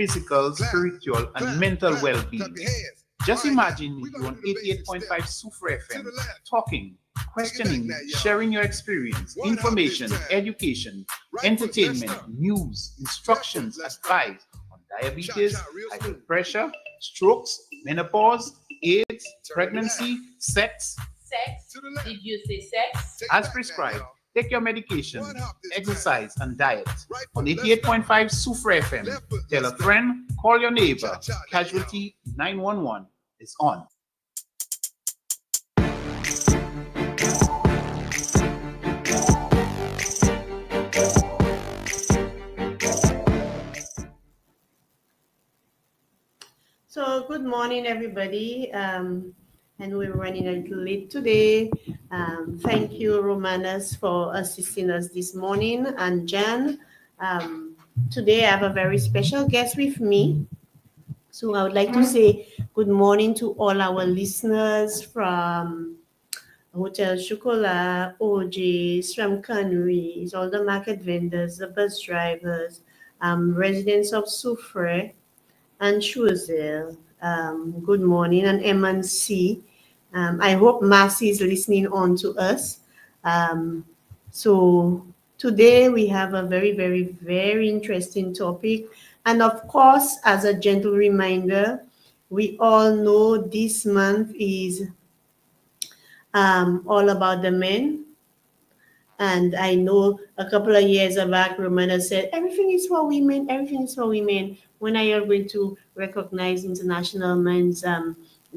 physical, spiritual, and mental well-being. Just imagine you on 88.5 Sufra FM, talking, questioning, sharing your experience, information, education, entertainment, news, instructions, advice on diabetes, high blood pressure, strokes, menopause, AIDS, pregnancy, sex. Sex? Did you say sex? As prescribed, take your medication, exercise, and diet. On 88.5 Sufra FM, tell a friend, call your neighbor. Casualty 911 is on. So good morning, everybody. And we're running a little late today. Thank you, Romanas, for assisting us this morning, and Jan. Today I have a very special guest with me. So I would like to say good morning to all our listeners from Hotel Chocolat, OJ's, from Canneries, all the market vendors, the bus drivers, residents of Soufre and Choiseul. Good morning, and M&C. I hope Marcy is listening on to us. So today we have a very, very, very interesting topic. And of course, as a gentle reminder, we all know this month is all about the men. And I know a couple of years back, Romana said, everything is for women, everything is for women. When are you going to recognize International Men's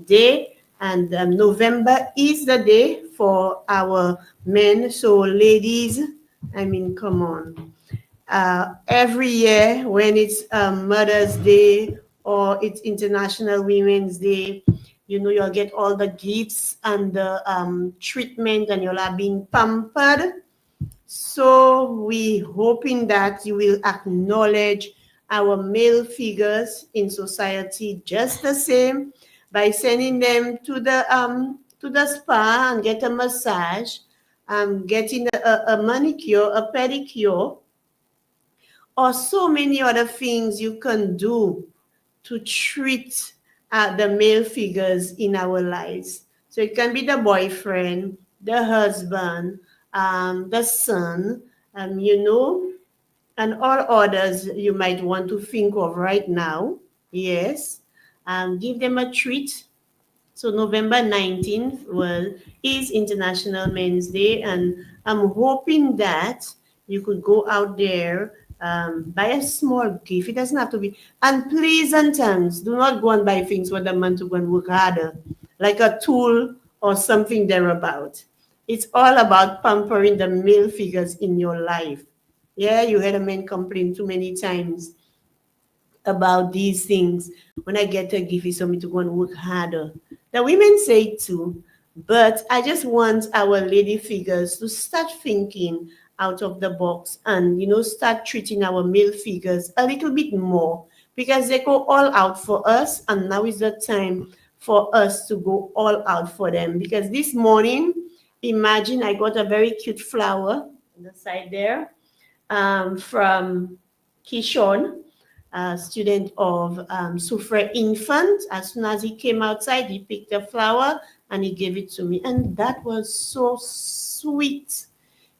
Day? And November is the day for our men. So ladies, I mean, come on. Every year when it's Mother's Day or it's International Women's Day, you know, you'll get all the gifts and the treatment, and you'll are being pampered. So we hoping that you will acknowledge our male figures in society just the same by sending them to the spa and get a massage, getting a manicure, a pedicure, or so many other things you can do to treat the male figures in our lives. So it can be the boyfriend, the husband, the son, you know, and all others you might want to think of right now. Yes. Give them a treat. So November 19th is International Men's Day, and I'm hoping that you could go out there, buy a small gift. It doesn't have to be. And please and thanks, do not go and buy things for the man to go and work harder, like a tool or something thereabout. It's all about pampering the male figures in your life. Yeah, you heard a man complain too many times about these things. When I get a gift, it's for me to go and work harder. The women say it too, but I just want our lady figures to start thinking out of the box and, you know, start treating our male figures a little bit more, because they go all out for us, and now is the time for us to go all out for them. Because this morning, imagine I got a very cute flower on the side there, from Kishon, a student of Soufre Infant. As soon as he came outside, he picked a flower and he gave it to me. And that was so sweet.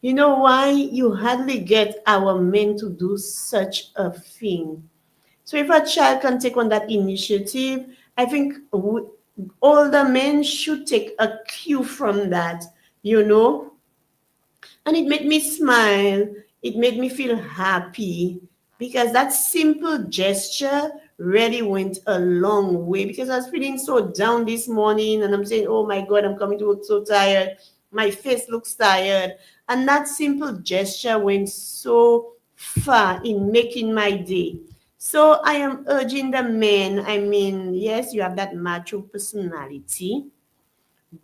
You know why? You hardly get our men to do such a thing. So if a child can take on that initiative, I think older men should take a cue from that, you know. And it made me smile. It made me feel happy, because that simple gesture really went a long way. Because I was feeling so down this morning, and I'm saying, oh my God, I'm coming to work so tired. My face looks tired. And that simple gesture went so far in making my day. So I am urging the men, I mean, yes, you have that macho personality,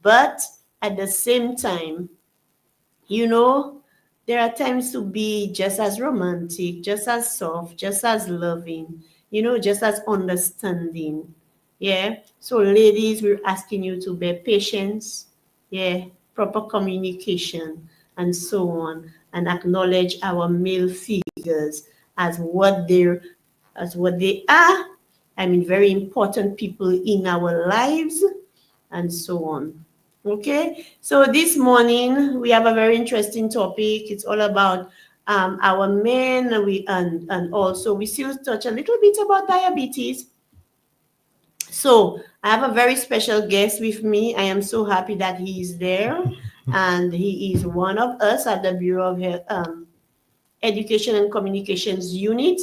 but at the same time, you know, there are times to be just as romantic, just as soft, just as loving, you know, just as understanding. Yeah. So ladies, we're asking you to bear patience, yeah, proper communication, and so on, and acknowledge our male figures as what they're as what they are. I mean, very important people in our lives and so on. Okay, so this morning we have a very interesting topic. It's all about our men. And also we still touch a little bit about diabetes. So I have a very special guest with me. I am so happy that he is there, and he is one of us at the Bureau of Education and Communications Unit.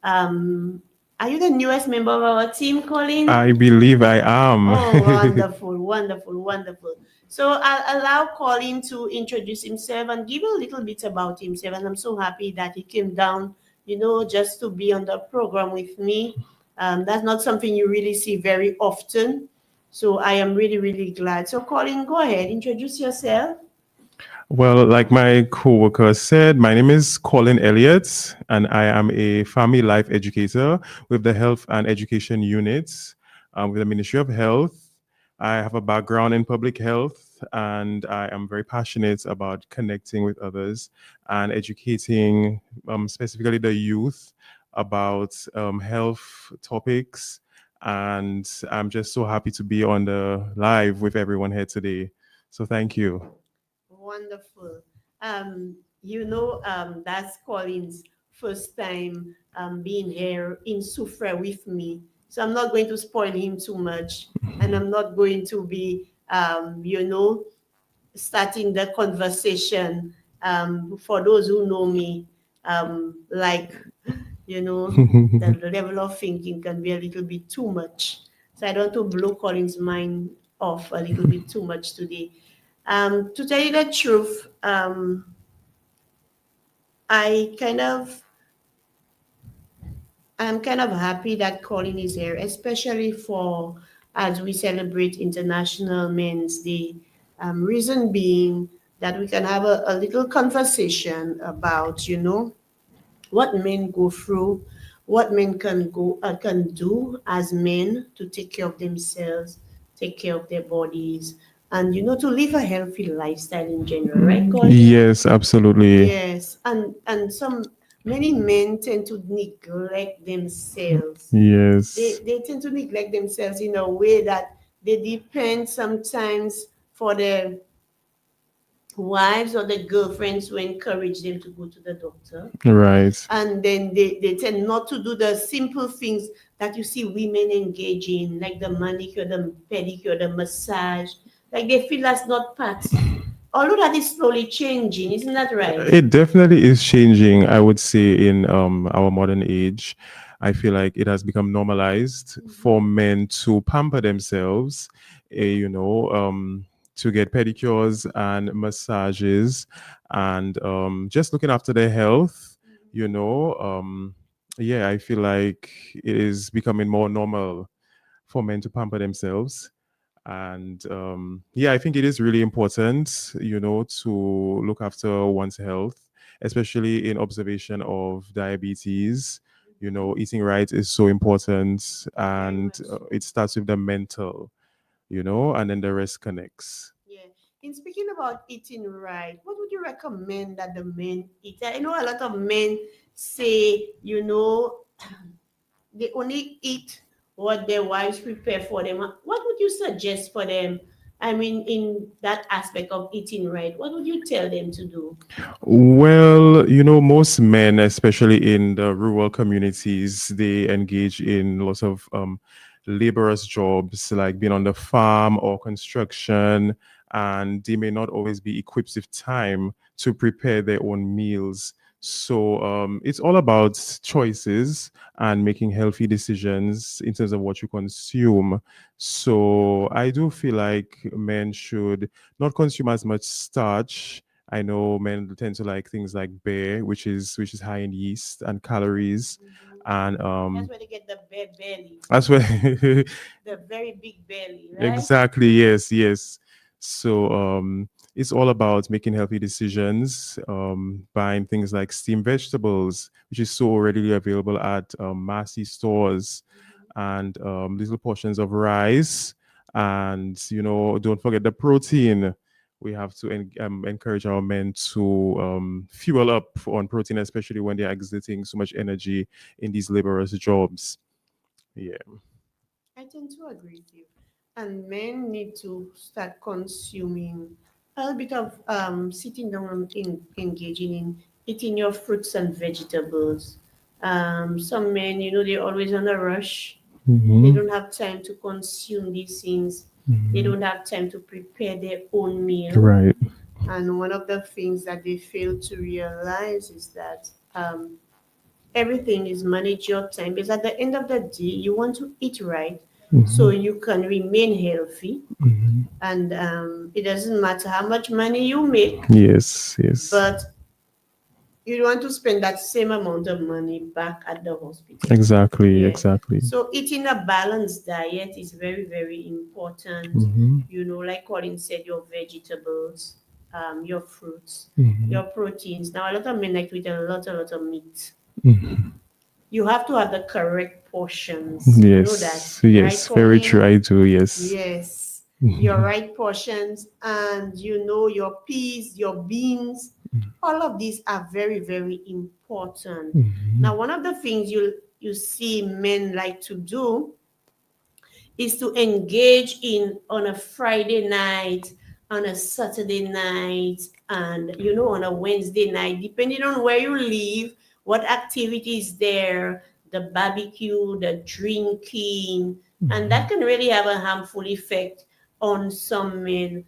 Um, are you the newest member of our team, Colin? I believe I am. Oh, wonderful, wonderful, wonderful. So I'll allow Colin to introduce himself and give a little bit about himself. And I'm so happy that he came down, just to be on the program with me. That's not something you really see very often. So I am really, really glad. So Colin, go ahead, introduce yourself. Well, like my coworker said, my name is Colin Elliott, and I am a family life educator with the Health and Education Units with the Ministry of Health. I have a background in public health, and I am very passionate about connecting with others and educating, specifically the youth, about health topics. And I'm just so happy to be on the live with everyone here today. So thank you. Wonderful. That's Colin's first time being here in Soufre with me. So I'm not going to spoil him too much. And I'm not going to be, starting the conversation. For those who know me, like, the level of thinking can be a little bit too much. So I don't want to blow Colin's mind off a little bit too much today. To tell you the truth, I kind of I'm kind of happy that Colin is here, especially for as we celebrate International Men's Day. Reason being that we can have a little conversation about, what men go through, what men can do as men to take care of themselves, take care of their bodies, and to live a healthy lifestyle in general, right, Colin? Yes, absolutely. Yes, and many men tend to neglect themselves. They Yes. they tend to neglect themselves in a way that they depend sometimes for their wives or the girlfriends who encourage them to go to the doctor. Right. And then they tend not to do the simple things that you see women engage in, like the manicure, the pedicure, the massage. Like they feel that's not part. Although that is slowly changing, isn't that right? It definitely is changing, I would say, in our modern age. I feel like it has become normalized for men to pamper themselves, to get pedicures and massages and just looking after their health, you know. Yeah, I feel like it is becoming more normal for men to pamper themselves. And yeah, I think it is really important, to look after one's health, especially in observation of diabetes. Eating right is so important, Very and much. it starts with the mental, and then the rest connects. Yeah. In speaking about eating right, what would you recommend that the men eat? I know a lot of men say, they only eat what their wives prepare for them. What would you suggest for them? I mean, in that aspect of eating right, what would you tell them to do? Well, most men, especially in the rural communities, they engage in lots of laborious jobs like being on the farm or construction, and they may not always be equipped with time to prepare their own meals. So it's all about choices and making healthy decisions in terms of what you consume. So I do feel like men should not consume as much starch. I know men tend to like things like beer, which is high in yeast and calories, Mhm. and That's where they get the belly, that's where the very big belly, right? exactly, yes, yes. So it's all about making healthy decisions, buying things like steamed vegetables, which is so readily available at massy stores, and little portions of rice, and don't forget the protein, we have to encourage our men to fuel up on protein, especially when they're exerting so much energy in these laborious jobs. Yeah. I tend to agree with you. And men need to start consuming a little bit of sitting down and engaging in eating your fruits and vegetables. Some men, they're always on a rush. They Mm-hmm. don't have time to consume these things. They don't have time to prepare their own meal. Right. And one of the things that they fail to realize is that everything is manage your time, because at the end of the day, you want to eat right so you can remain healthy. Mm-hmm. And it doesn't matter how much money you make, Yes, yes. but you don't want to spend that same amount of money back at the hospital. Exactly, Yeah. exactly. So eating a balanced diet is very, very important. Mm-hmm. Like Colin said, your vegetables, your fruits, Mm-hmm. your proteins. Now, a lot of men like to eat a lot of meat. Mm-hmm. You have to have the correct portions. You know that, Yes, right, yes, very Colin? true. I do, yes. Yes, Mhm. your right portions, and your peas, your beans. All of these are very, very important. Mhm. Now, one of the things you see men like to do is to engage in on a Friday night, on a Saturday night, and on a Wednesday night, depending on where you live, what activities there, the barbecue, the drinking, and that can really have a harmful effect on some men,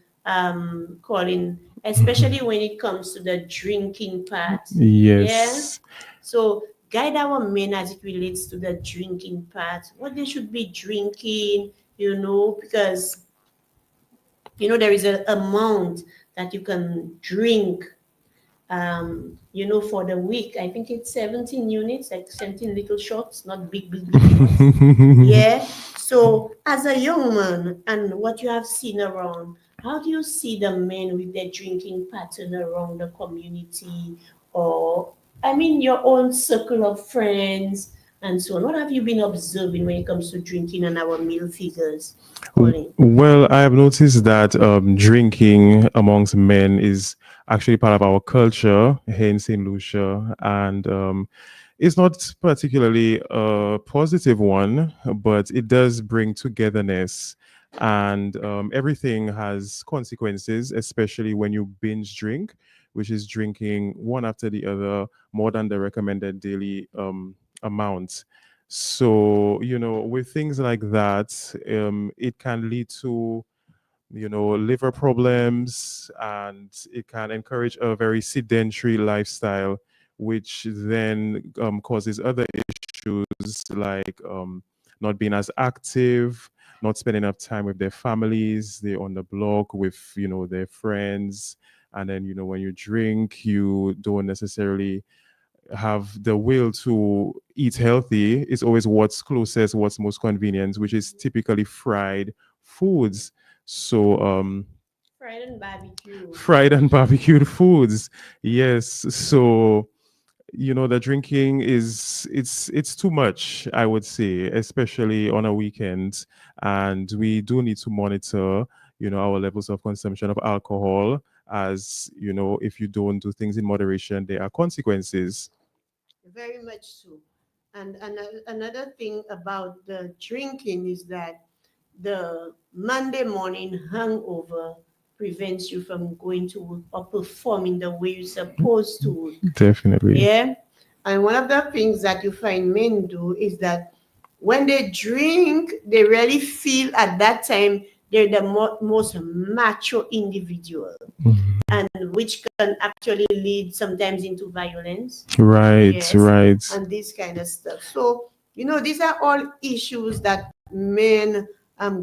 Colin, especially when it comes to the drinking part. Yeah. Yes. So guide our men as it relates to the drinking part, what they should be drinking, because there is an amount that you can drink, for the week. I think it's 17 units, like 17 little shots, not big shots. Yeah. So as a young man, and what you have seen around, how do you see the men with their drinking pattern around the community, or your own circle of friends and so on? What have you been observing when it comes to drinking and our meal figures, Colin? Well, I have noticed that drinking amongst men is actually part of our culture here in St. Lucia, and it's not particularly a positive one, but it does bring togetherness. And everything has consequences, especially when you binge drink, which is drinking one after the other more than the recommended daily amount. So, with things like that, it can lead to, liver problems, and it can encourage a very sedentary lifestyle, which then causes other issues like not being as active, not spending enough time with their families, they're on the block with, their friends. And then, when you drink, you don't necessarily have the will to eat healthy. It's always what's closest, what's most convenient, which is typically fried foods. So Fried and barbecue. fried and barbecued foods. Yes. So the drinking is it's too much, I would say, especially on a weekend. And we do need to monitor, our levels of consumption of alcohol, as if you don't do things in moderation, there are consequences. Very much so. And another thing about the drinking is that the Monday morning hangover prevents you from going to work or performing the way you're supposed to work. Definitely. Yeah. And one of the things that you find men do is that when they drink, they really feel at that time they're the most macho individual, Mhm. and which can actually lead sometimes into violence. Right, Yes. right. And this kind of stuff. So, these are all issues that men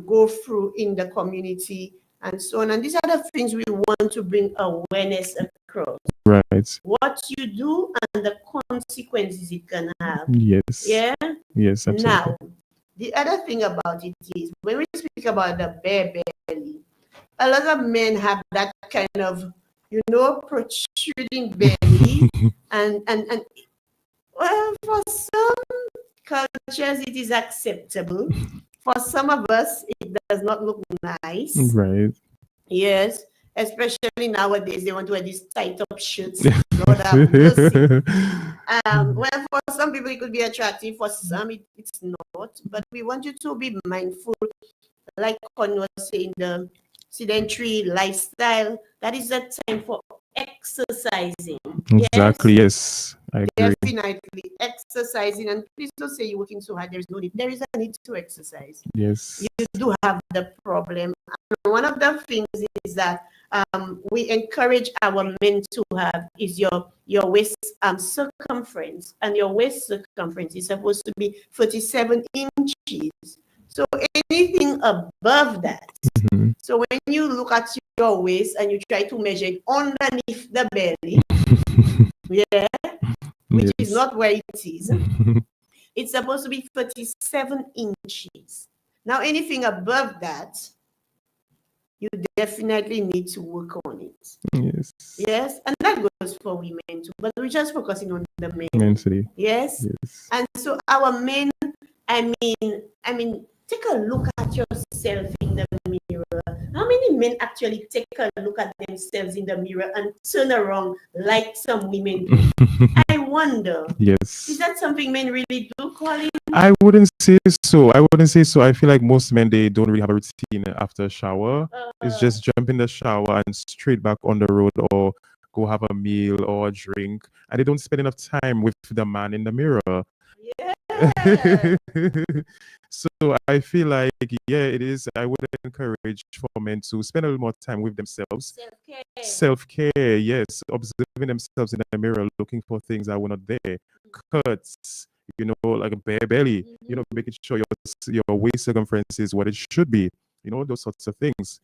go through in the community and so on. And these are the things we want to bring awareness across. Right. What you do and the consequences it can have. Yes. Yeah. Yes, absolutely. Now, the other thing about it is when we speak about the bare belly, a lot of men have that kind of, protruding belly, and well, for some cultures it is acceptable. For some of us, it does not look nice. Right. Yes, Especially nowadays, they want to wear these tight up shirts. Lord have mercy. Well, for some people it could be attractive, for some it's not. But we want you to be mindful, like Con was saying, the sedentary lifestyle. That is the time for exercising. Exactly. Yes, I agree. Definitely exercising. And please don't say you're working so hard. There is no need. There is a need to exercise. Yes. You do have the problem. And one of the things is that we encourage our men to have is your waist circumference, and your waist circumference is supposed to be 47 inches. So anything above that. Mhm. So when you look at your waist and you try to measure it underneath the belly, yeah, which is Yes. not where it is, it's supposed to be 37 inches. Now anything above that, you definitely need to work on it. Yes. Yes, and that goes for women too, but we're just focusing on the men. Mentally. Yes. Yes. And so our men, I mean, take a look at yourself in the mirror. How many men actually take a look at themselves in the mirror and turn around like some women do? I wonder. Yes. Is that something men really do, Colin? I wouldn't say so. I wouldn't say so. I feel like most men, they don't really have a routine after a shower. It's just jump in the shower and straight back on the road, or go have a meal or a drink. And they don't spend enough time with the man in the mirror. Yeah. So I feel like, yeah, it is. I would encourage for men to spend a little more time with themselves. Self-care. Self-care, yes. Observing themselves in the mirror, looking for things that were not there. Cuts, like a bare belly, making sure your waist circumference is what it should be. Those sorts of things.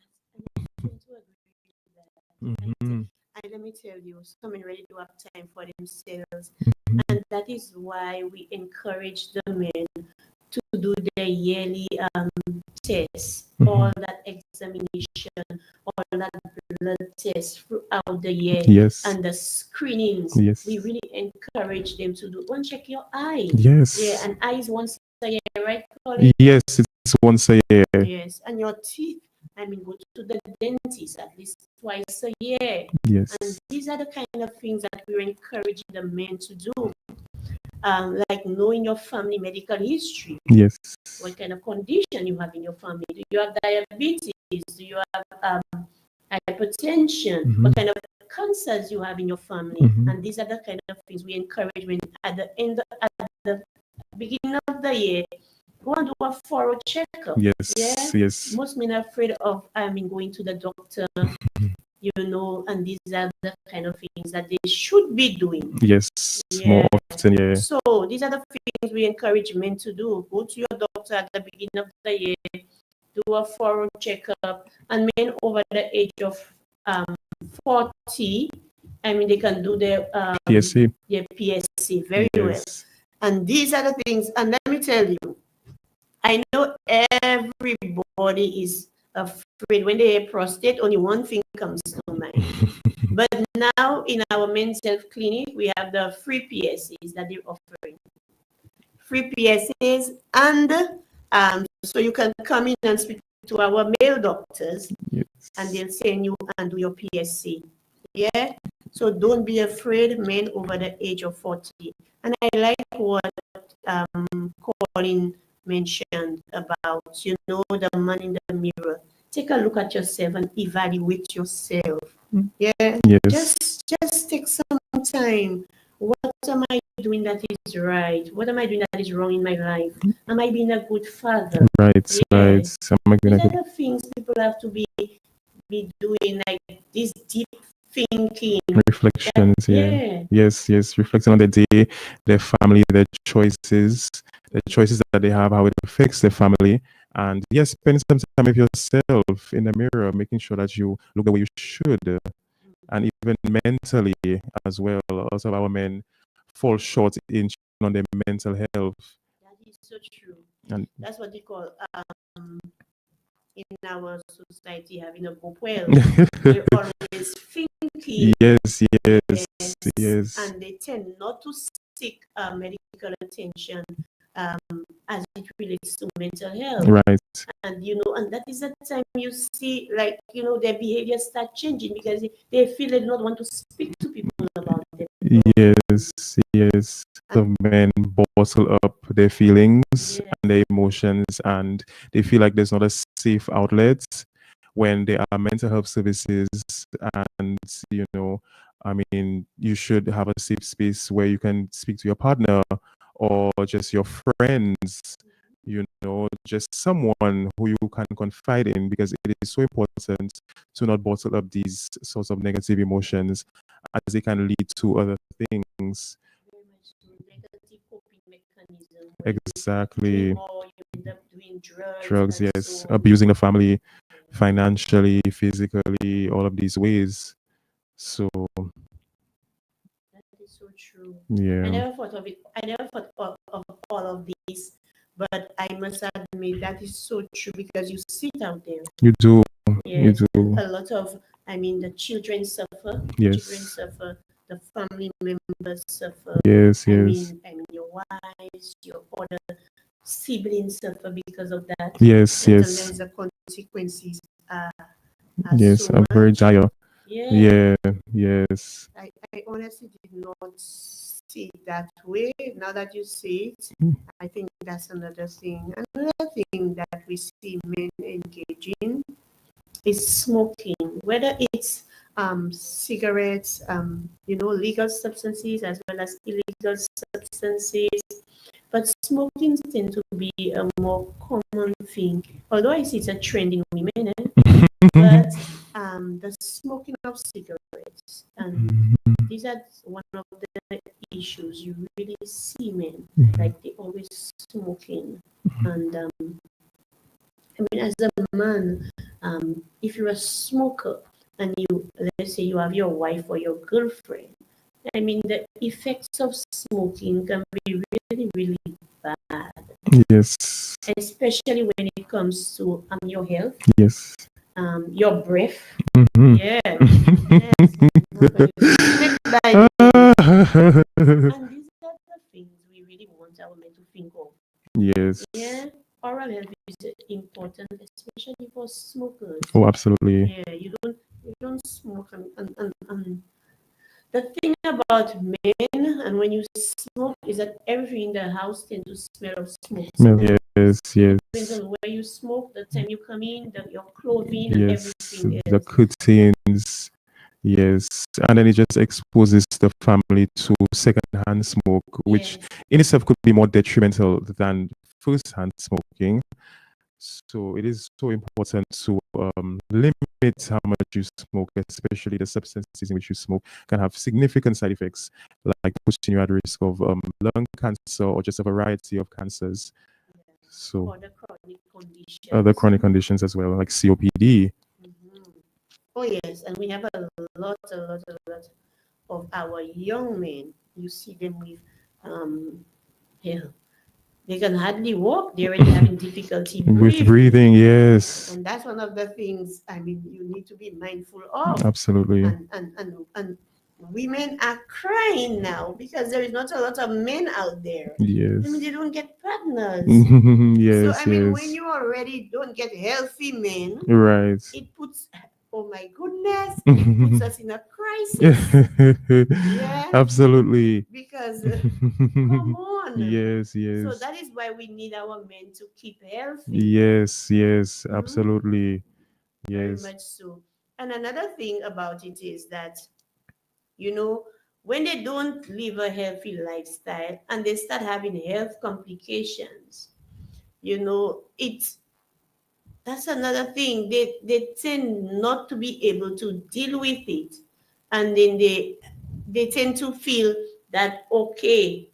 Mhm. And let me tell you, some men really do have time for themselves. Mhm. And that is why we encourage the men to do their yearly tests, all that examination, all that blood tests throughout the year, Yes. and the screenings. Yes. We really encourage them to do. Go and check your eye. Yes. Yeah, and eyes once a year, right, Colin? Yes, it's once a year. Yes, and your teeth. Go to the dentist at least twice a year. Yes. And these are the kind of things that we're encouraging the men to do. Like knowing your family medical history. Yes. What kind of condition you have in your family? Do you have diabetes? Do you have hypertension? Mhm. What kind of cancers you have in your family? Mhm. And these are the kind of things we encourage when at the beginning of the year, go and do a thorough checkup. Yes. Yeah? Yes. Most men are afraid of going to the doctor, and these are the kind of things that they should be doing. Yes. Yeah. More often, yeah. So these are the things we encourage men to do. Go to your doctor at the beginning of the year, do a thorough checkup, and men over the age of 40, they can do their PSC. PSC very well. Yes. And these are the things, and let me tell you, I know everybody is afraid when they hear prostate, only one thing comes to mind. But now in our men's health clinic, we have the free PSAs that they're offering. Free PSAs, and so you can come in and speak to our male doctors, Yes. and they'll send you and do your PSC. Yeah? So don't be afraid, men over the age of 40. And I like what Colin mentioned about, the man in the mirror. Take a look at yourself and evaluate yourself. Yeah. Yes. Just take some time. What am I doing that is right? What am I doing that is wrong in my life? Am I being a good father? Right. Yeah. Right. These are the things people have to be doing, like this deep thinking. Reflections. Yeah. Yes. Yes. Reflecting on the day, their family, their choices that they have, how it affects their family. And yes, spending some time with yourself in the mirror, making sure that you look the way you should. And even mentally as well. Also, our men fall short in on their mental health. That is so true. And that's what they call in our society having a good well. They're always thinking. Yes. And they tend not to seek medical attention as it relates to mental health. Right. And and that is the time you see, like, their behavior start changing because they feel they do not want to speak to people about it. Yes, yes. The men bottle up their feelings Yeah. and their emotions, and they feel like there's not a safe outlet when there are mental health services. And, I mean, you should have a safe space where you can speak to your partner or just your friends, just someone who you can confide in, because it is so important to not bottle up these sorts of negative emotions, as they can lead to other things. Very much so. Negative coping mechanism. When you Exactly. drink more, you end up doing drugs. Drugs, And yes. so Abusing the family financially, physically, all of these ways. So, that is so true. I yeah, never thought of it. I never thought of all of this, but I must admit that is so true because you see it out there. you do. You Yes, do. a lot of, the children suffer. Yes. Children suffer. The family members suffer. Yes, I yes. mean, your wives, your other siblings suffer because of that. Yes, And yes. sometimes the consequences are Yes, so I'm very much. dire. Yeah. Yeah, yes. I honestly did not see it that way. Now that you say it, I think that's another thing. Another thing that we see men engaging is smoking, whether it's cigarettes, legal substances as well as illegal substances. But smoking tends to be a more common thing. Although I see it's a trend in women, but the smoking of cigarettes, and these are one of the issues you really see men, like they always smoking. And I mean, as a man, if you're a smoker and let's say you have your wife or your girlfriend, I mean, the effects of smoking can be really, really bad, Yes, especially when it comes to your health, yes. your breath. Mhm. Yeah, yes. Next by and these are the things we really want our men to think of. Yes. Yeah, oral health is important, especially for smokers. Oh, absolutely. Yeah, you don't smoke, and the thing about men, and when you smoke, is that everything in the house tends to smell of smoke. Smell, yes, yes, Depends on where you smoke, the time you come in, your clothing, and yes. everything The else. curtains, yes. And then it just exposes the family to secondhand smoke, which Yes. in itself could be more detrimental than first-hand smoking. So it is so important to limit how much you smoke, especially the substances in which you smoke can have significant side effects, like putting you at risk of lung cancer or just a variety of cancers. So Other chronic conditions. other chronic conditions as well, like COPD. Mhm. Oh yes, and we have a lot of our young men. You see them with yeah, they can hardly walk. They're already having difficulty With breathing. breathing, yes, And that's one of the things, you need to be mindful of. absolutely. And women are crying now because there is not a lot of men out there. Yes. I mean, they don't get partners. Yes, So, I mean, when yes. you already don't get healthy men, Right. it puts, oh my goodness, it puts us in a crisis. Yeah. Absolutely. Because, come on. Yes, So yes. that is why we need our men to keep healthy. Yes, yes, Mhm. absolutely. Very Yes. much so. And another thing about it is that, when they don't live a healthy lifestyle and they start having health complications, it's that's another thing. They tend not to be able to deal with it. And then they tend to feel that, okay,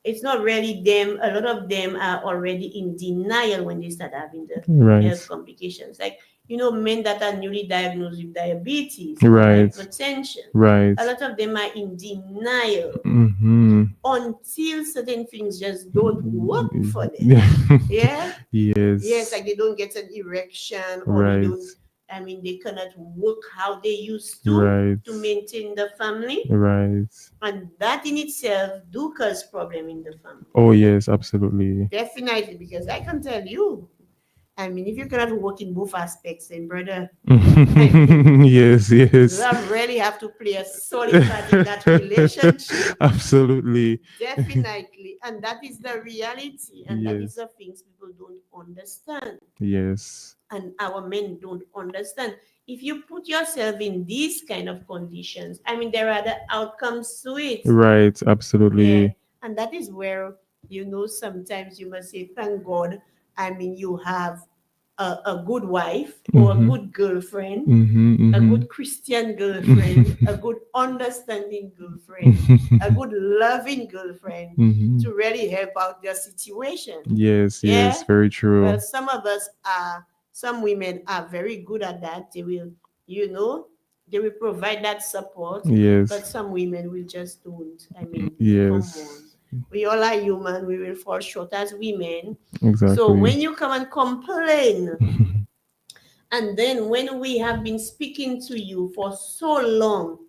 it's not really them. A lot of them are already in denial when they start having the Right. health complications. Like, men that are newly diagnosed with diabetes or Right. hypertension, Right. a lot of them are in denial Mm-hmm. until certain things just don't work for them. Yeah? Yes, Yes. like they don't get an erection or they Right. don't, I mean, they cannot work how they used to Right. maintain the family, Right. and that in itself do cause problem in the family. Oh yes, absolutely. Definitely, because I can tell you, I mean, if you cannot work in both aspects, then brother, Yes, yes. love really have to play a solid part in that relationship. Absolutely. Definitely, and that is the reality, and that is Yes. the things people don't understand, Yes. and our men don't understand. If you put yourself in these kind of conditions, I mean, there are the outcomes to it. Right, Yeah, absolutely. and that is where, sometimes you must say, thank God. I mean, you have a good wife or a Mhm. good girlfriend, Mhm. a Mhm. good Christian girlfriend, a good understanding girlfriend, a good loving girlfriend Mhm. to really help out their situation. Yes, Yeah. yes, very true. Well, some women are very good at that. They will provide that support, but Yes. some women will just don't. I mean, come on. Yes. We all are human. We will fall short as women. So Exactly. when you come and complain, and then when we have been speaking to you for so long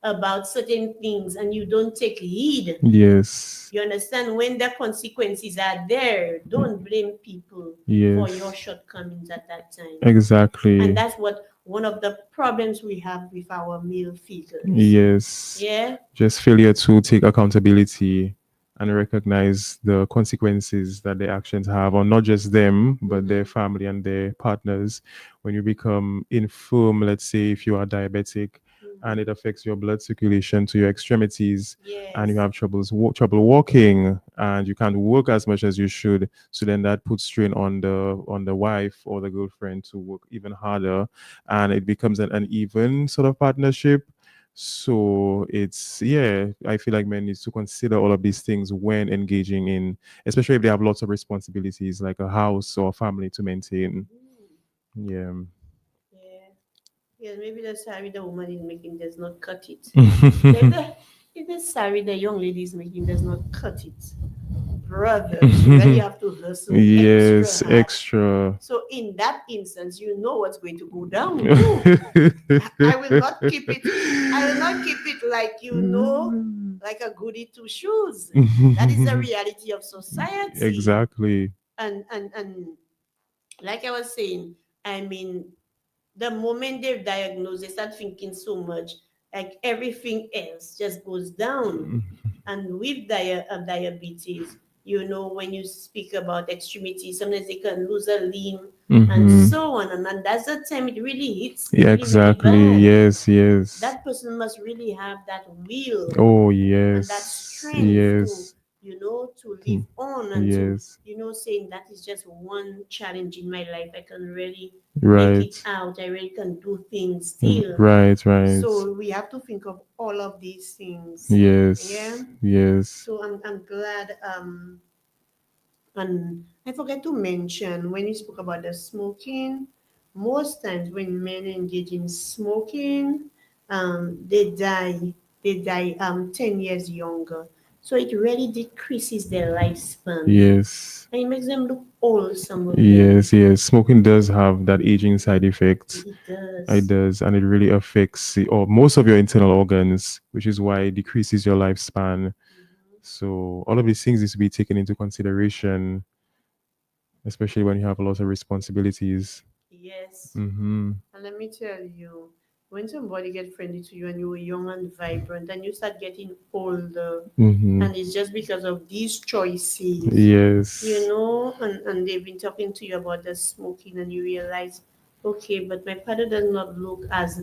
about certain things and you don't take heed, Yes. you understand, when the consequences are there, don't blame people for your Yes. shortcomings at that time. Exactly. And that's what one of the problems we have with our male figures. Yes. Yeah. Just failure to take accountability and recognize the consequences that their actions have on not just them, but their family and their partners. When you become infirm, let's say if you are diabetic and it affects your blood circulation to your extremities, and you Yes. have trouble walking and you can't work as much as you should, so then that puts strain on the wife or the girlfriend to work even harder, and it becomes an uneven sort of partnership. So it's, yeah, I feel like men needs to consider all of these things when engaging in, especially if they have lots of responsibilities like a house or a family to maintain. Yeah. Yeah. Yeah, maybe the salary the woman is making does not cut it. If the salary the young lady is making does not cut it, brother, she really have to hustle Yes, extra hard. extra. So in that instance, you know what's going to go down. I will not keep it. I will not keep it like like a goody two shoes. That is the reality of society. Exactly. And like I was saying, I mean, the moment they're diagnosed, they start thinking so much, like everything else just goes down. And with diabetes, when you speak about extremities, sometimes they can lose a limb and so on. And that's the time it really hits Yeah, really, exactly. really bad. Yes, yes. That person must really have that will Oh, and that yes. strength Yes. to live on and Yes. saying that is just one challenge in my life. I can really make it Right. out. I really can do things still. Right, right. So we have to think of all of these things. Yes. Yeah. Yes. So I'm glad. And I forgot to mention when you spoke about the smoking. Most times when men engage in smoking, they die. They die 10 years younger. So it really decreases their lifespan. Yes. And it makes them look old. Some of them. Yes, yes. Smoking does have that aging side effect. It does. It does, and it really affects or most of your internal organs, which is why it decreases your lifespan. So all of these things is to be taken into consideration, especially when you have a lot of responsibilities. Yes. Mm-hmm. And let me tell you, when somebody gets friendly to you and you were young and vibrant and you start getting older, Mm-hmm. and it's just because of these choices, Yes. and they've been talking to you about the smoking and you realize, okay, but my father does not look as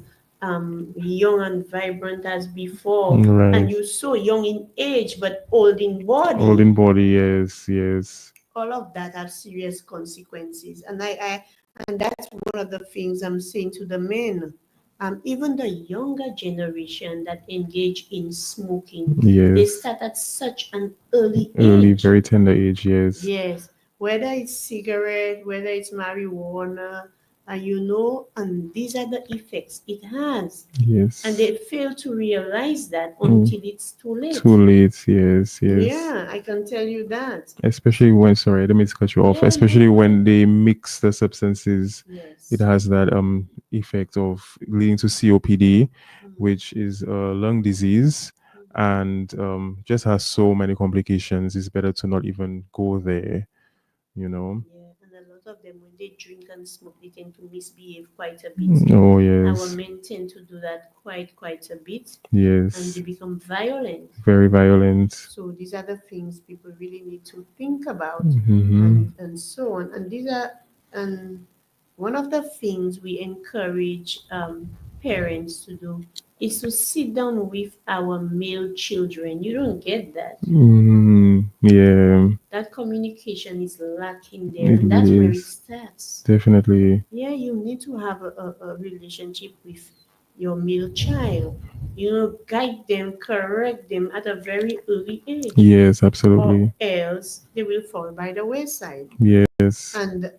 young and vibrant as before. Right. And you're so young in age but old in body. Old in body, yes, yes. All of that have serious consequences. And that's one of the things I'm saying to the men. Even the younger generation that engage in smoking, they Yes. start at such an early Early, age. very tender age, yes. Yes, whether it's cigarette, whether it's marijuana, and these are the effects it has. Yes. And they fail to realize that until it's too late. Too late, yes, yes. Yeah, I can tell you that. Especially when, sorry, let me cut you off. Yeah, Especially no when they mix the substances, Yes. it has that effect of leading to COPD, Mhm. which is a lung disease, and just has so many complications. It's better to not even go there, you know. Yeah, and a lot of them, when they drink and smoke, they tend to misbehave quite a bit. Oh Our yes, men tend to do that quite a bit, and they yes, become violent. very violent. So these are the things people really need to think about, Hmm. and so on. And these are and one of the things we encourage parents to do is to sit down with our male children. You don't get that. Mm, yeah, That communication is lacking there, it and that's really where it is. starts. Definitely. Yeah, you need to have a relationship with your male child. You know, guide them, correct them at a very early age, Yes, or absolutely. else they will fall by the wayside. Yes. And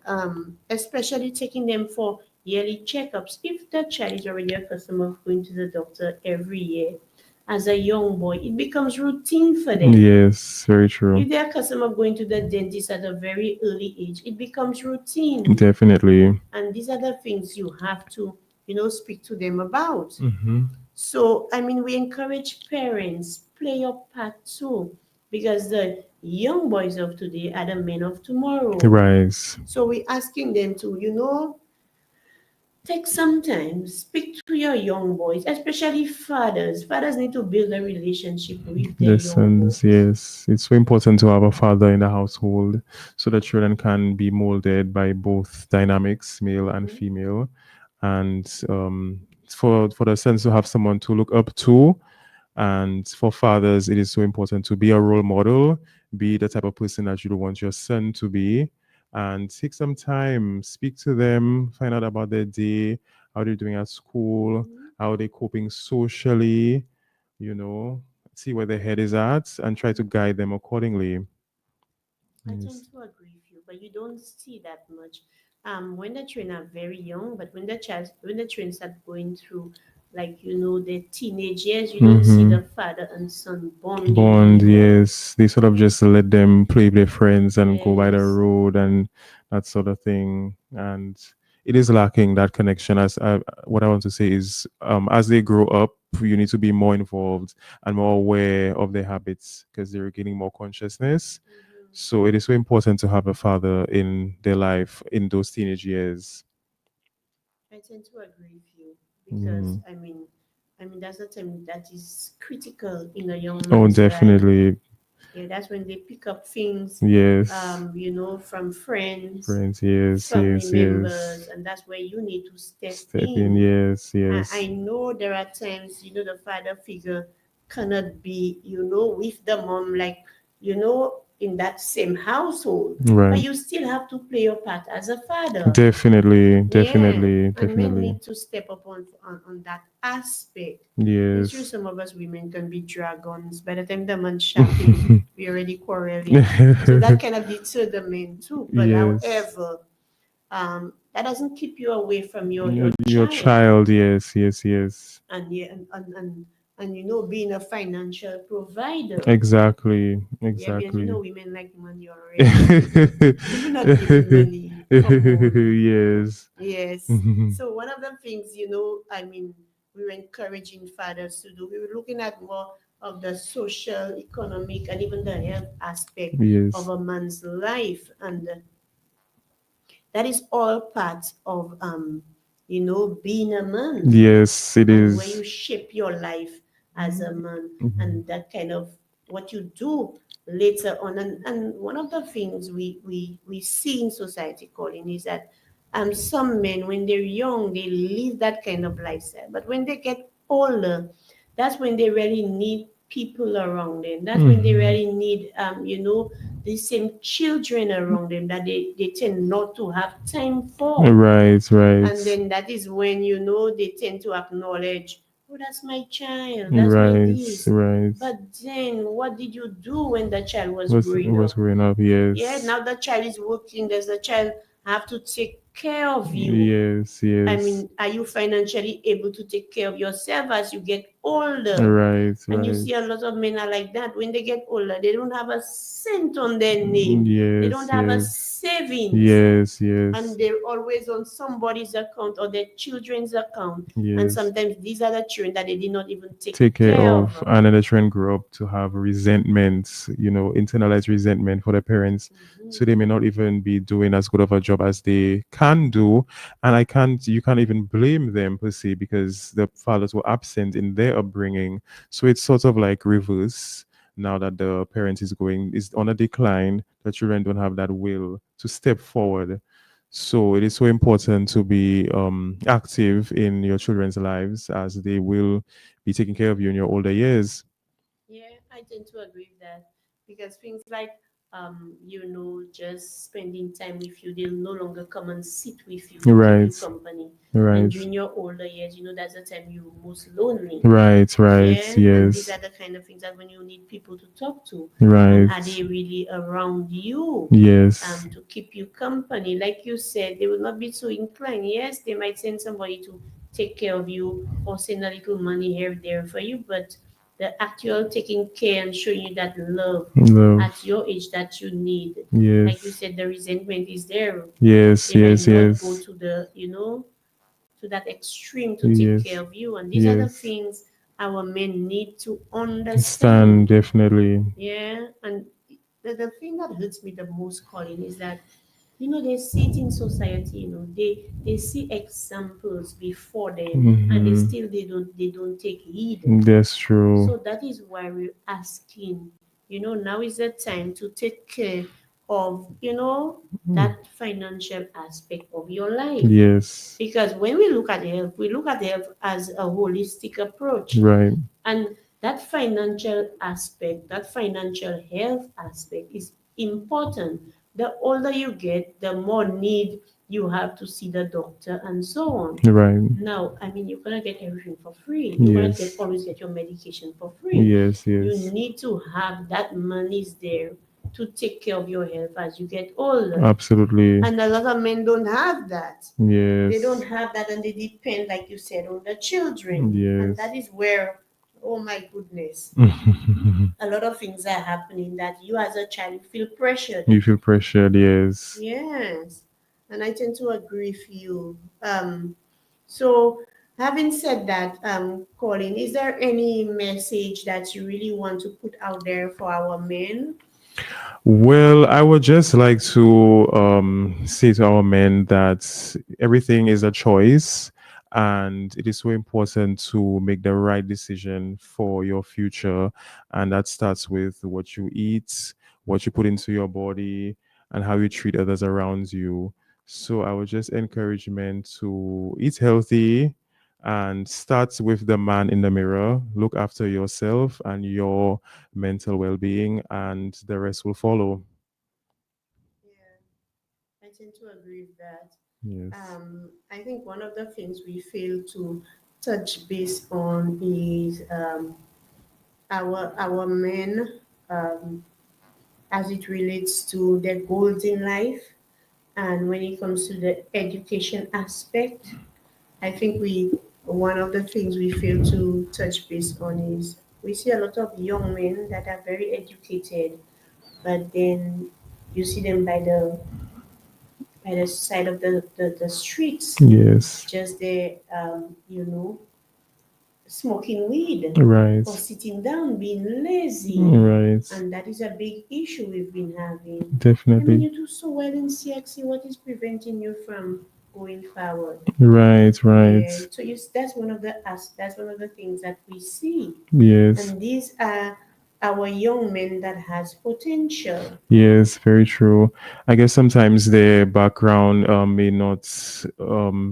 especially taking them for yearly checkups. If the child is already accustomed of going to the doctor every year, as a young boy, it becomes routine for them. Yes, very true. If they're accustomed of going to the dentist at a very early age, it becomes routine. Definitely. And these are the things you have to, speak to them about. Hmm. So, I mean, we encourage parents, play your part too, because the young boys of today are the men of tomorrow. Rise. So we're asking them to, take some time, speak to your young boys, especially fathers. Fathers need to build a relationship with their young Lessons, boys. yes. It's so important to have a father in the household so that children can be molded by both dynamics, male and Mhm. female. And for the sense to have someone to look up to. And for fathers, it is so important to be a role model, be the type of person that you want your son to be, and take some time, speak to them, find out about their day, how they're doing at school, Mhm. how they're coping socially, you know, see where their head is at, and try to guide them accordingly. I tend Yes. to agree with you, but you don't see that much. When the children are very young, but when the children start going through, like the teenage years, you don't see Mm-hmm. the father and son bonding Bond, anymore. yes. They sort of just let them play with their friends and go by the Yes, road and that sort of thing. And it is lacking that connection. As what I want to say is, as they grow up, you need to be more involved and more aware of their habits because they're gaining more consciousness. hmm, So it is so important to have a father in their life in those teenage years. I tend to agree with you because Mm. I mean that's the time that is critical in a young Oh, man's life. definitely. Yeah, that's when they pick up things, Yes. from friends, Friends, yes, family yes, members, yes. and that's where you need to step Step in, in. yes, I yes. know there are times, the father figure cannot be, with the mom, like, in that same household, but Right. you still have to play your part as a father. Definitely, Yeah, definitely, and men definitely. need to step up on that aspect. It's true, Yes. some of us women can be dragons. By the time the man shopping, we already quarreling. So that kind of deter the men too. But Yes. however, that doesn't keep you away from your Your child. child, yes, yes, yes. And yeah, and being a financial provider. Exactly, Yeah, because exactly. women like money already. You're not giving money. Come on. Yes. Yes. So one of the things, we were encouraging fathers to do, we were looking at more of the social, economic, and even the health aspect of Yes. a man's life. And that is all part of, being a man, Yes, it and where you is. shape your life as a man, Mhm. and that kind of what you do later on. And one of the things we see in society, Colin, is that some men, when they're young, they live that kind of lifestyle, but when they get older, that's when they really need people around them. That's when they Mhm. really need, the same children around them that they tend not to have time for. Right, And right, then that is when, they tend to acknowledge, oh, that's my child, that's my right, this. right. But then what did you do when the child was Was growing up? growing up? Yeah, Yes. now the child is working, there's a child have to take care of you. Yes, I yes. mean, are you financially able to take care of yourself as you get older? Right, And you right. see a lot of men are like that. When they get older, they don't have a cent on their name. They don't Yes, have a yes. savings. Yes, yes. And they're always on somebody's account or their children's account. And Yes. sometimes these are the children that they did not even take Take care care of, of. and then the children grow up to have resentments, internalized resentment for their parents. So they may not even be doing as good of a job as they can do. And you can't even blame them per se because the fathers were absent in their upbringing. So it's sort of like reverse. Now that the parent is on a decline, the children don't have that will to step forward. So it is so important to be active in your children's lives as they will be taking care of you in your older years. Yeah, I tend to agree with that because things like, just spending time with you, they'll no longer come and sit with you to keep you Right, company. And right, during your older years, that's the time you're most lonely. right, right. Yeah, and these Yes, are the kind of things that when you need people to talk to, and are right. they really around you Yes, to keep you company? Like you said, they will not be so inclined. Yes, they might send somebody to take care of you or send a little money here there for you, but the actual taking care and showing you that love love. at your age that you need. Like you Yes, said, the resentment is there. yes, They might yes, not go yes, to to that extreme to take care yes, of you. And these are the yes. things our men need to understand. Stand definitely. Yeah. And the thing that hurts me the most, Colin, is that they see it in society, they see examples before them and Mm-hmm. they don't take heed. That's true. So that is why we're asking, now is the time to take care of, Mm. that financial aspect of your life. Yes, Because when we look at health as a holistic approach. right, And that financial aspect, that financial health aspect is important. The older you get, the more need you have to see the doctor and so on. right. Now, I mean, you're gonna get everything for free. You're gonna get Yes, always get your medication for free. yes, You yes. need to have that money's there to take care of your health as you get older. Absolutely. And a lot of men don't have that. They don't Yes. have that and they depend, like you said, on the children. And Yes. that is where, oh my goodness, a lot of things are happening that you as a child feel pressured. You feel pressured, yes. Yes. And I tend to agree with you. So having said that, Colin, is there any message that you really want to put out there for our men? Well, I would just like to say to our men that everything is a choice, and it is so important to make the right decision for your future. And that starts with what you eat, what you put into your body, and how you treat others around you. So I would just encourage men to eat healthy and start with the man in the mirror. Look after yourself and your mental well-being, and the rest will follow. Yeah, I tend to agree with that. Yes. I think one of the things we fail to touch base on is our men um, as it relates to their goals in life, and when it comes to the education aspect. I think we one of the things we fail to touch base on is we see a lot of young men that are very educated, but then you see them by the side of the streets, Yes. just there, smoking weed or Right. sitting down, being lazy. Right. And that is a big issue we've been having. I mean, Definitely. you do so well in CXC. What is preventing you from going forward? Right. Yeah. Right. So that's one of that's one of the things that we see. Yes. And these are our young men that has potential. Yes, very true. I guess sometimes their background may not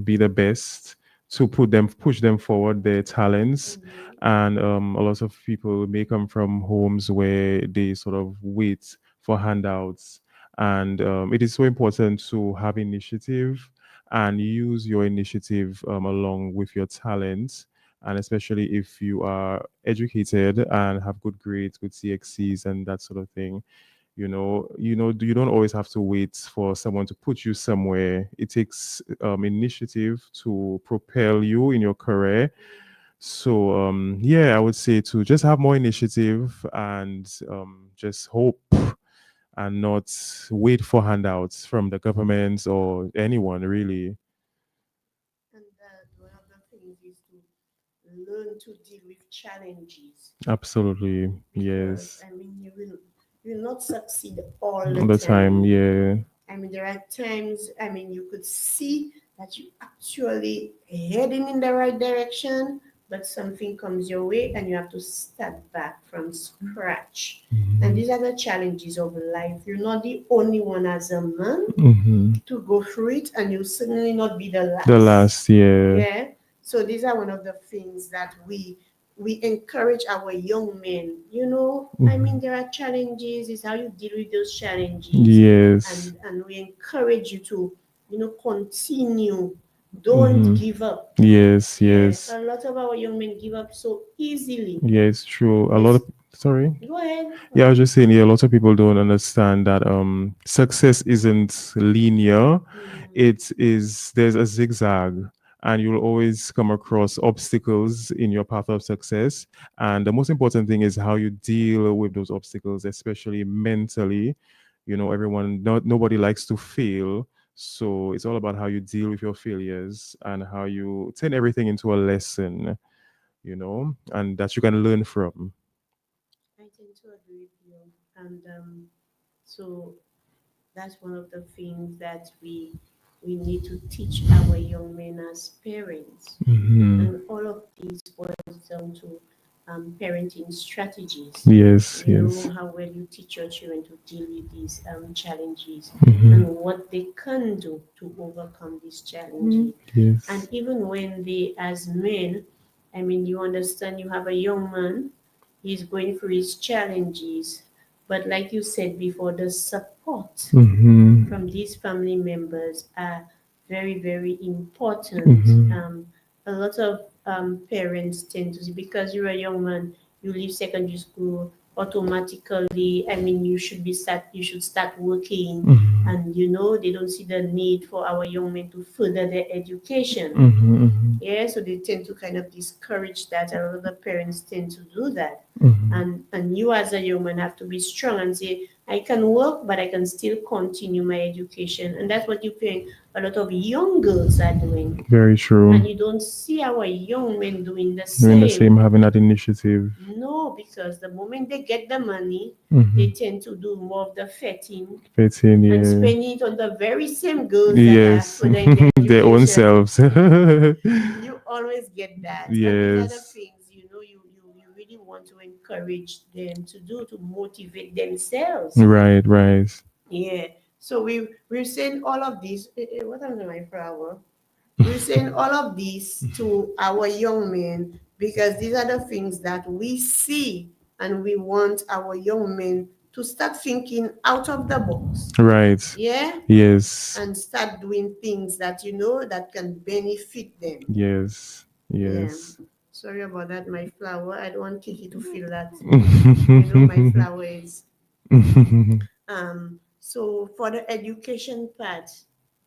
be the best to push them forward, their talents. Mhm. And a lot of people may come from homes where they sort of wait for handouts. And it is so important to have initiative and use your initiative along with your talent. And especially if you are educated and have good grades, good CXCs, and that sort of thing, You don't always have to wait for someone to put you somewhere. It takes initiative to propel you in your career. So yeah, I would say to just have more initiative and just hope and not wait for handouts from the government or anyone really. And one of the things is to learn to deal with challenges, Absolutely. because Yes. I mean you will not succeed all All the the time, time. yeah. I mean, there are times, I mean, you could see that you actually heading in the right direction, but something comes your way and you have to start back from scratch. And these are the challenges of life. You're not the only one as a man Mm-hmm. to go through it, and you'll certainly not be the The last. last, yeah. Yeah. So these are one of the things that we encourage our young men. I mean, there are challenges. It's how you deal with those challenges, Yes. and we encourage you to continue. Don't Mm-hmm. give up. Yes, Yeah, yes. a lot of our young men give up so easily. Yeah, it's true. A lot Yes, of sorry. go ahead. Yeah, I was just saying, yeah, a lot of people don't understand that success isn't linear. It is there's a zigzag and you'll always come across obstacles in your path of success. And the most important thing is how you deal with those obstacles, especially mentally. Everyone not nobody likes to fail. So it's all about how you deal with your failures and how you turn everything into a lesson, and that you can learn from. I tend to agree with you, and so that's one of the things that we need to teach our young men as parents. Hmm. And all of these boils down to parenting strategies. Yes, You yes. know how well you teach your children to deal with these challenges, Hmm. and what they can do to overcome these challenges. And Yes. even when they, as men, I mean, you understand, you have a young man, he's going through his challenges, but like you said before, the support Hmm. from these family members are very, very important. Hmm. A lot of parents tend to see, because you're a young man, you leave secondary school automatically. I mean, you should start working, Hmm. and they don't see the need for our young men to further their education. Hmm. Yeah, so they tend to kind of discourage that. A lot of the parents tend to do that. Hmm. And you as a young man have to be strong and say, I can work, but I can still continue my education. And that's what you're saying a lot of young girls are doing. Very And true. you don't see our young men doing the Doing the same, same. having that initiative. No, because the moment they get the money, Hmm. they tend to do more of the fetting Fits in, and yeah. spending it on the very same girls that are Yes. furthering their Their own education. selves. You always get that. And these are the Yes. things, you really want to encourage them to do to motivate themselves. Right, right. Yeah. So we're saying all of this. What happened to my flower? We're saying all of this to our young men because these are the things that we see, and we want our young men to start thinking out of the box. Right. Yeah, Yes. and start doing things that that can benefit them. Yes. Yeah. Yes. Sorry about that, my flower. I don't want Kiki to feel that. My flower is. So for the education part,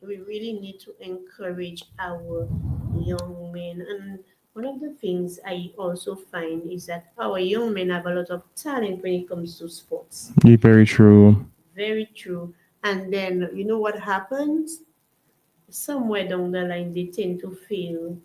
we really need to encourage our young men. And one of the things I also find is that our young men have a lot of talent when it comes to sports. Yeah, very true. Very true. And then you know what happens? Somewhere down the line, they tend to fail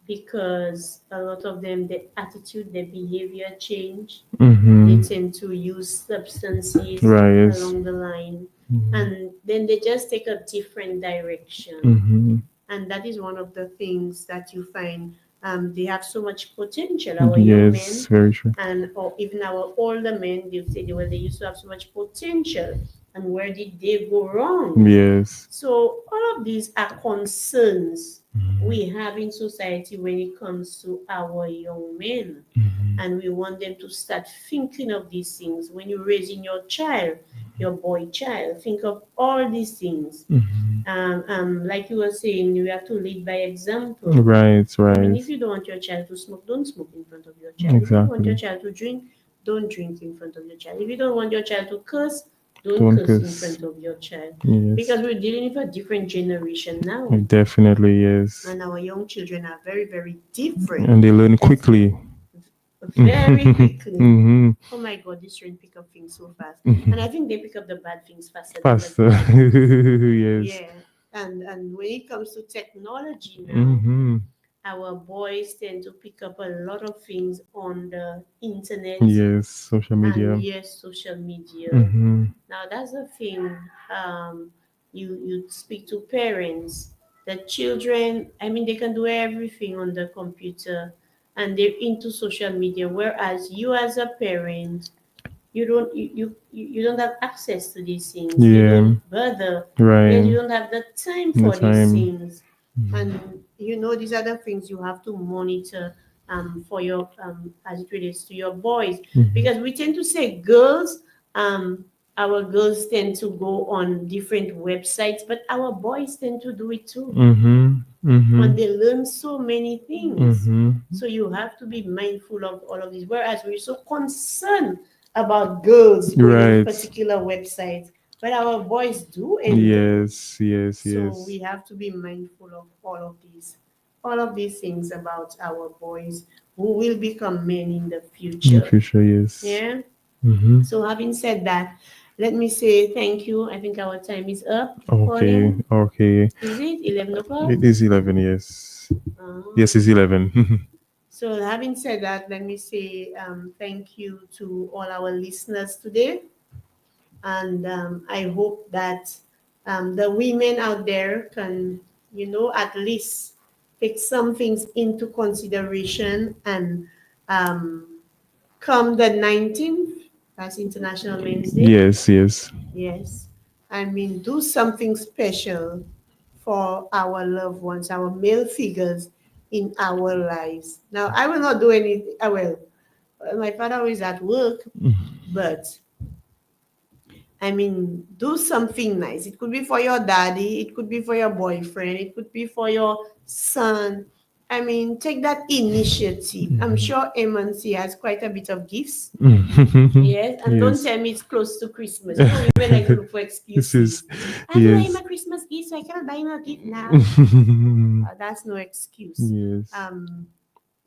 because a lot of them, their attitude, their behavior change. They Mm-hmm. tend to use substances Right. along the line, Mm-hmm. and then they just take a different direction. Mm-hmm. And that is one of the things that you find. They have so much potential, our young Yes, men, very true. and or even our older men. They say they used to have so much potential, and where did they go wrong? Yes. So all of these are concerns we have in society when it comes to our young men, Mm-hmm. and we want them to start thinking of these things. When you're raising your child, your boy child, think of all these things. Mm-hmm. Like you were saying, you have to lead by example. Right, I mean, right. if you don't want your child to smoke, don't smoke in front of your child. If you don't want your Exactly. child to drink, don't drink in front of your child. If you don't want your child to curse, Don't Don't curse in curse. front of your child. Yes. Because we're dealing with a different generation now. Definitely, yes. And our young children are very, very different. And they learn quickly. Very quickly. Mm-hmm. Oh my God, these children pick up things so fast. Mm-hmm. And I think they pick up the bad things faster than the Faster. good things. Yes. Yeah. And when it comes to technology now, Mm-hmm. our boys tend to pick up a lot of things on the internet Yes. Social and media. yes, social media. Mm-hmm. Now that's the thing. You speak to parents. The children, I mean, they can do everything on the computer, and they're into social media. Whereas you, as a parent, you don't have access to these things. You Yeah. don't bother. Yes, you Right. don't have the time The for these time. things, and these are the things you have to monitor for your as it relates to your boys, Mm-hmm. because we tend to say girls our girls tend to go on different websites, but our boys tend to do it too, Mm-hmm. Mm-hmm. and they learn so many things. Mm-hmm. So you have to be mindful of all of this. Whereas we're so concerned about girls going on Right. particular websites, but our boys do enroll. Yes. Yes. So Yes. we have to be mindful of all of these things about our boys who will become men in the In the future. future, yes. Yeah. Mm-hmm. So having said that, let me say thank you. I think our time is up. Okay. Pauline, Okay. is it 11 o'clock? It is 11. Yes. Yes, Uh, it's 11. So, having said that, let me say thank you to all our listeners today. And I hope that the women out there can, at least take some things into consideration. And um, come the 19th, that's International Men's Day. Yes. Yes. Yes. I mean, do something special for our loved ones, our male figures in our lives. Now, I will not do anything. I will. My father is at work, but I mean, do something nice. It could be for your daddy, it could be for your boyfriend, it could be for your son. I mean, take that initiative. I'm sure MNC has quite a bit of gifts. Yes, and don't Yes. tell me it's close to Christmas. Women like to look for This is excuses. I have to buy him yes. a Christmas gift, so I cannot buy him a gift now. That's no excuse. Yes.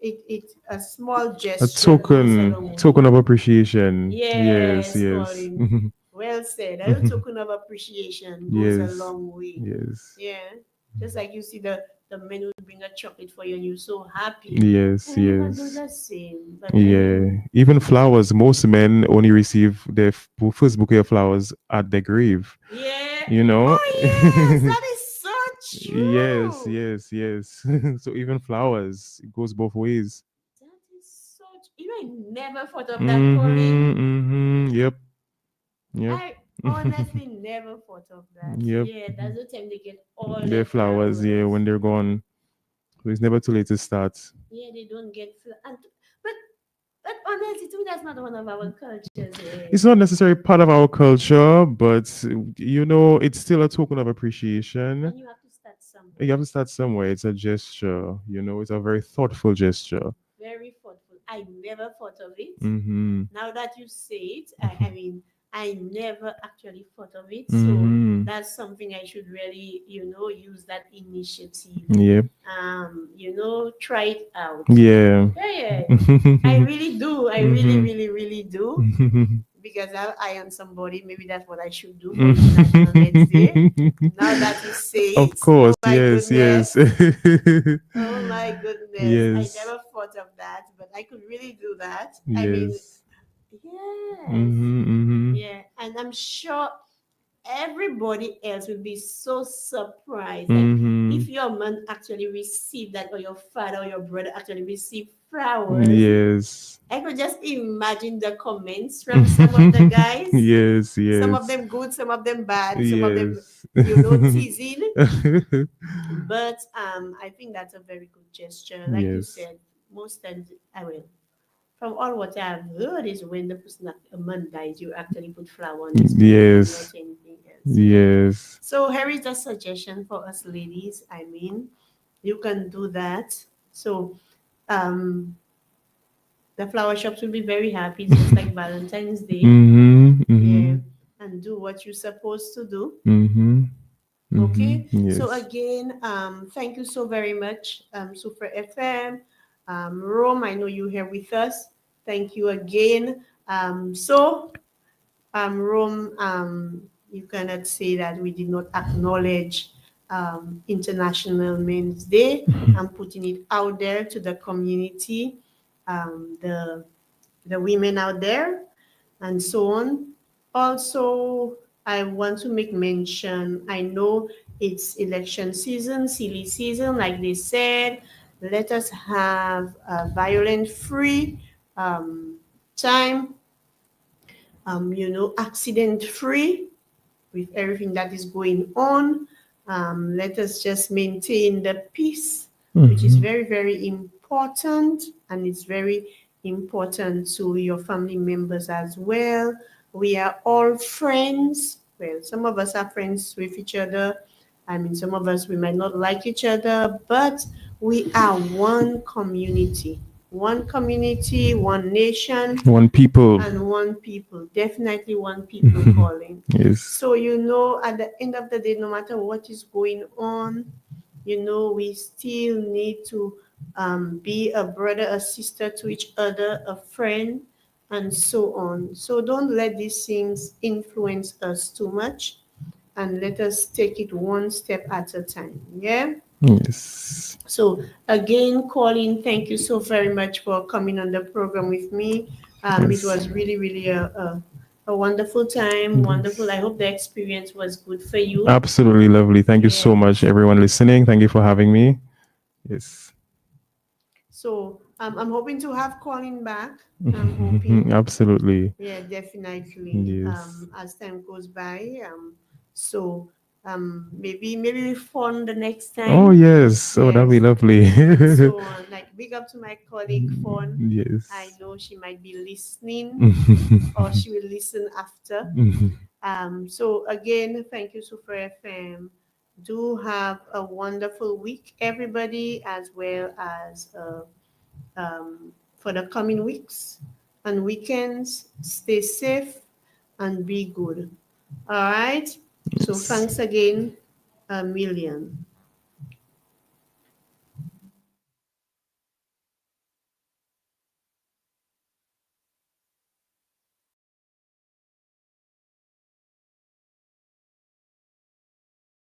It's a small A gesture goes a long way. token of appreciation. Yes. Yes, Yes. Colin. Well said. A token of appreciation goes a Yes. long way. Yes. Yeah. Just like you see the men who bring a chocolate for you and you're so happy. Yes. And you can do Yes. the same. But I Yeah. mean, Even flowers. Most men only receive their first bouquet of flowers at their grave. yeah. You know. Oh yes, that is so true. Yes. Yes. Yes. So even flowers, it goes both ways. That is so I never thought of that, Mm-hmm. Colin. Mm-hmm. Yep. Yep. I honestly never thought of that. Yep. Yeah, that's the time they get all Their their flowers, yeah, when they're gone. So it's never too late to start. Yeah, they don't get but but honestly, too, that's not one of our cultures. It's not necessarily part of our culture, but it's still a token of appreciation. And you have to start somewhere. You have to start somewhere. It's a gesture, it's a very thoughtful gesture. Very thoughtful. I never thought of it. Mm-hmm. Now that you say it, I mean, I never actually thought of it. So Mm-hmm. that's something I should really, use that initiative. Yep. Try it out. Yeah. Yeah. I really do. I really, Mhm. really, really do. Because I am somebody. Maybe that's what I should do for International Men's Day. Now that you say it, Of course, oh my yes, goodness. yes. Oh my goodness. I Yes. never thought of that, but I could really do that. I mean, Yes. yes. Mm-hmm, mm-hmm. Yeah. And I'm sure everybody else will be so surprised. Like, Mm-hmm. if your man actually received that, or your father or your brother actually received flowers, Yes. I could just imagine the comments from some of the guys. Yes, yes. Some of them good, some of them bad, some of them, Yes. teasing. But I think that's a very good gesture. Like you Yes. said, most times I will. From all what I've heard is when a man dies, you actually put flower on his grave, Yes. not anything else. Yes. So here is a suggestion for us ladies. I mean, you can do that. So um, the flower shops will be very happy, just like Valentine's Day. Mm-hmm, Yeah. mm-hmm. And and do what you're supposed to do. Mm-hmm. Okay. Yes. So again, thank you so very much, Super FM. Rome, I know you're here with us. Thank you again. Rome, you cannot say that we did not acknowledge International Men's Day. I'm putting it out there to the community, the women out there, and so on. Also, I want to make mention, I know it's election season, silly season, like they said. Let us have a violent-free time, accident-free with everything that is going on. Let us just maintain the peace, which is very, very important, and it's very important to your family members as well. We are all friends. Well, some of us are friends with each other. I mean, some of us, we might not like each other, but we are one community, one nation, One people. and one people, definitely one people calling. Yes. So, at the end of the day, no matter what is going on, we still need to be a brother, a sister to each other, a friend, and so on. So don't let these things influence us too much, and let us take it one step at a time. Yeah? Yes. So again, Colin, thank you so very much for coming on the program with me. It was really, really a wonderful time. Wonderful. I hope the experience was good for you. Absolutely lovely. Thank you so Yeah. much, everyone listening. Thank you for having me. Yes. So I'm hoping to have Colin back. I'm hoping. Absolutely. Yeah, definitely. Yes. As time goes by. Maybe with fun the next time. Oh yes. Oh, that'd be Yes. lovely. And so on. Like, big up to my colleague Fawn. Yes. I know she might be listening, or she will listen after. So again, thank you, Super FM. Do have a wonderful week, everybody, as well as for the coming weeks and weekends. Stay safe and be good. All right. So Yes. thanks again, a million.